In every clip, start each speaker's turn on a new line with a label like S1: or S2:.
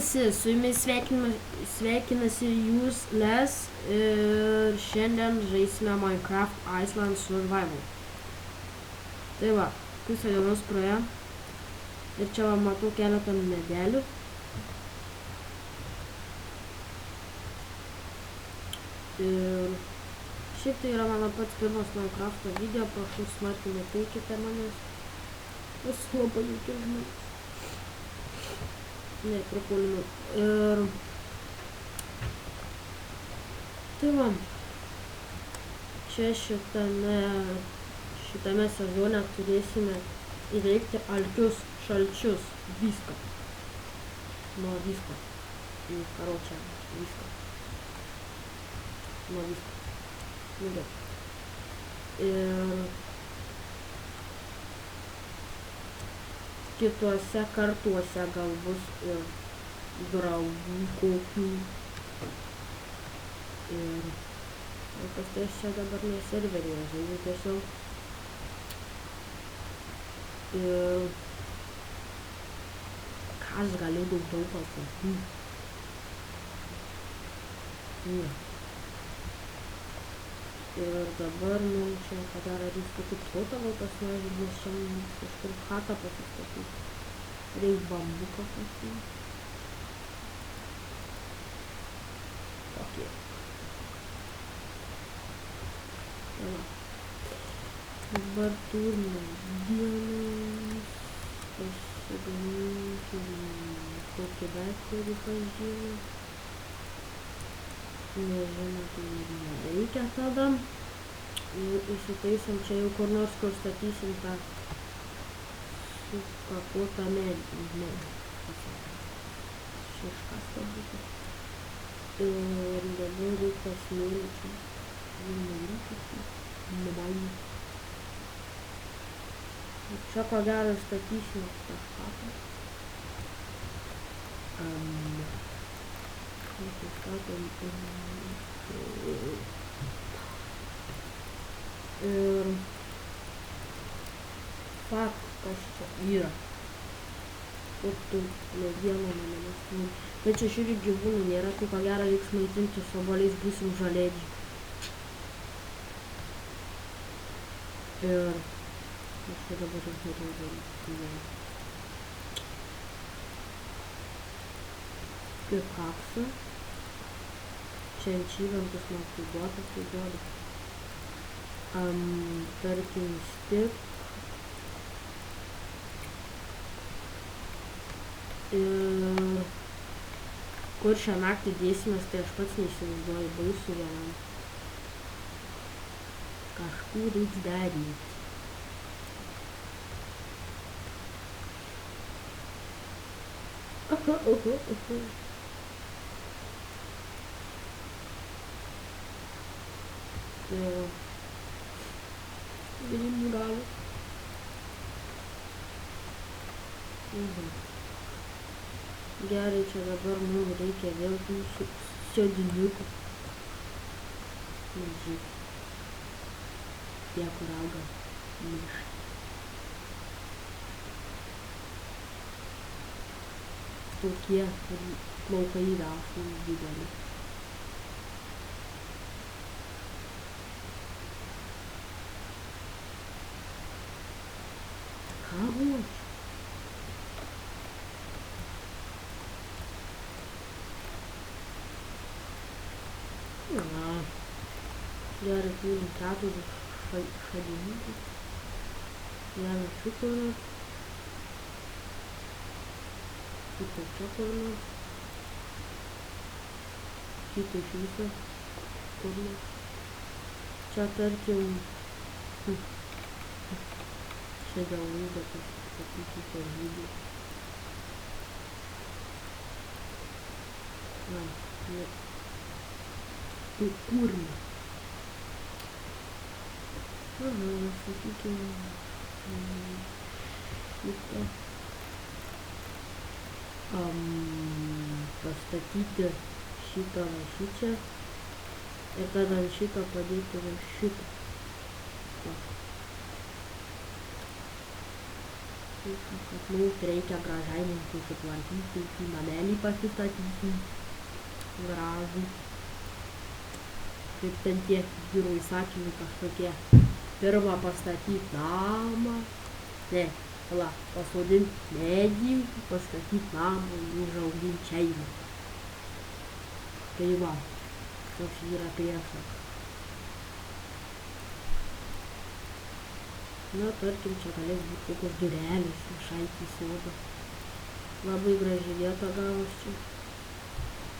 S1: visi, su jumis sveikinasi jūs Les ir šiandien žaisime Minecraft Island Survival. Tai va, pusę dienos praėjo ir čia va matau keletą medelių. Ir šiaip tai yra mano pats pirmas Minecraft'o video, prašau smarkiai nepeikite manęs. Esu labai jautrus žmogus. Ne, prapuolinu. Ir tai va, čia šitame sezone turėsime įveikti alkius, šalčius, viską. Nuo visko. Karočią, viską. Nuo visko. Nu gerai. Ir kituose kartuose gal bus ir draugų kokių. Ir kas tai aš čia dabar ne serveryje žaidžiu tiesiog. Ir ką aš galiu daug pasakyti. Ir dabar mums čia padarą reikia kokį plotą gal pasmažinti, nes čia mums kažkur chatą pasistatyti. Reikia bambuką pasistatyti. Tokie. Dabar turime dienas, pasigaminti kokį daiktą pažymą. Nežinau, tai nereikia tada. Įsitaisim čia jau kur nors, kur statysim tą sukapuotą medį. Šeškas to būtų. Ir dabar reikia smėlį čia. Nebaimį. Čia ko gero statysim kažką. Ir kas čia yra. Kur tu medieną mane nestumi. Bet čia žiūri gyvūnų nėra, tai ko gero reiks maitinti su obuoliais, būsim žalėdžiai. Ir aš čia dabar žalėdžiai. Pikaksą. Čia enčyventus man tai duoda. Tarkim stick. Ir kur šią naktį dėsimės, tai aš pats neįsivaizduoju, baisu vienam. Kažkur reiks daryti. Grybų gavo. Gerai, čia dabar mums reikia vėl tų sėdiniukų. Žiūrėk. Tie, kur auga miškai. Tokie plaukai rašų dideli. Ką už? Gerai, turim 4 šalininkus. Vienas šiukurnas. Kitas čia kurnas. Kitas iš viso kurnas. Čia tarkim čia dėl lūdo pasakyti per lygį. Tai kurnas. Sakykime, pastatyti šitą va šičia ir tada ant šito padėti va šitą. kad reikia gražaininkui sutvarkyti, namelį pasistatyti, gražų. Kaip ten tie vyrų įsakymai kažkokie. Pirmą pastatyti namą, pasodinti medį, pastatyti namą, užauginti šeimą. Tai va, toks yra priesakas. Na, tarkim, čia galės būti kokios durelės, šaltį sodą. Labai graži vieta gavos čia.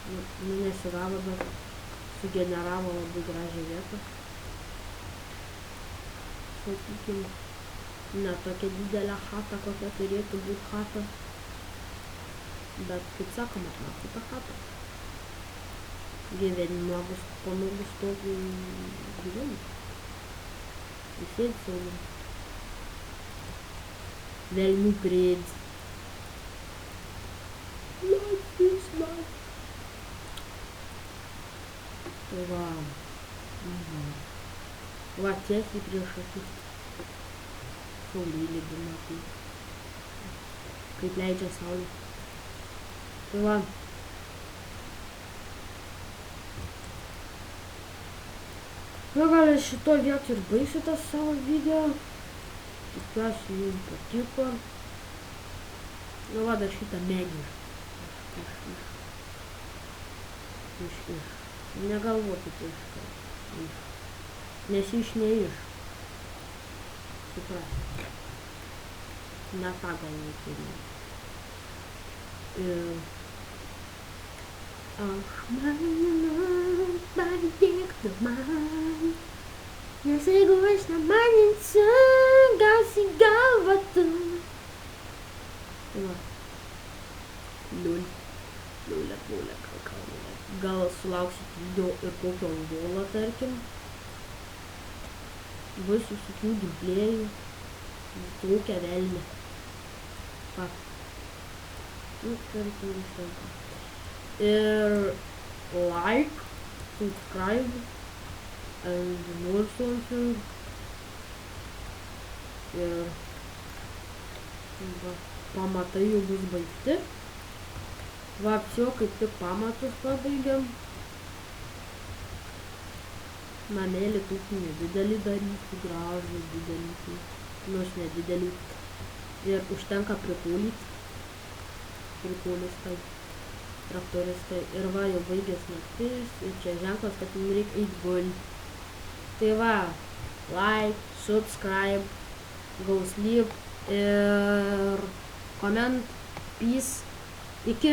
S1: Nu, nesigavo, bet sugeneravo labai gražią vietą. Sakykim, ne tokia didelė chata, kokia turėtų būti chata. Bet, kaip sakoma, ta chata. Gyvenimo pamėgus tokį gyvenimą. Visėdi saugiam. Velnių priedis. Life is life. Tai va. Va, tiesiai prieš akis. Saulėlydį matai. Kaip leidžia saulė. Tai va. Na, gal šito vietoj ir baigsiu tą savo video. Tikiuosi jums patiko. Nu, va, dar šitą medį. Negalvokite iš. Nes iš ne iš. Supras. Ne tą galvokite. Aš manau, padėk tu man. Nes jeigu aš nemaninsiu, gausi galvą tu. Va. Liulė, gal sulauksit video ir kokio angolo, tarkim. Bus visokių gimplėjų. Tokia velnė. Va. Nu, tarkim, užtenka. Ir like, subscribe. And more something. Ir va, pamatai jau bus baigti. Va, apsio, kaip tik pamatus pabaigiam. Namelį tokį nedidelį daryti, gražų didelį. Nors nedidelį. Ir užtenka prikūlyti. Prikūlistai. Traktoristai. Ir va, jau baigės naktis. Ir čia ženklas, kad jums reikia eiti gulti. Tai va, like, subscribe, go sleep ir comment, peace, iki.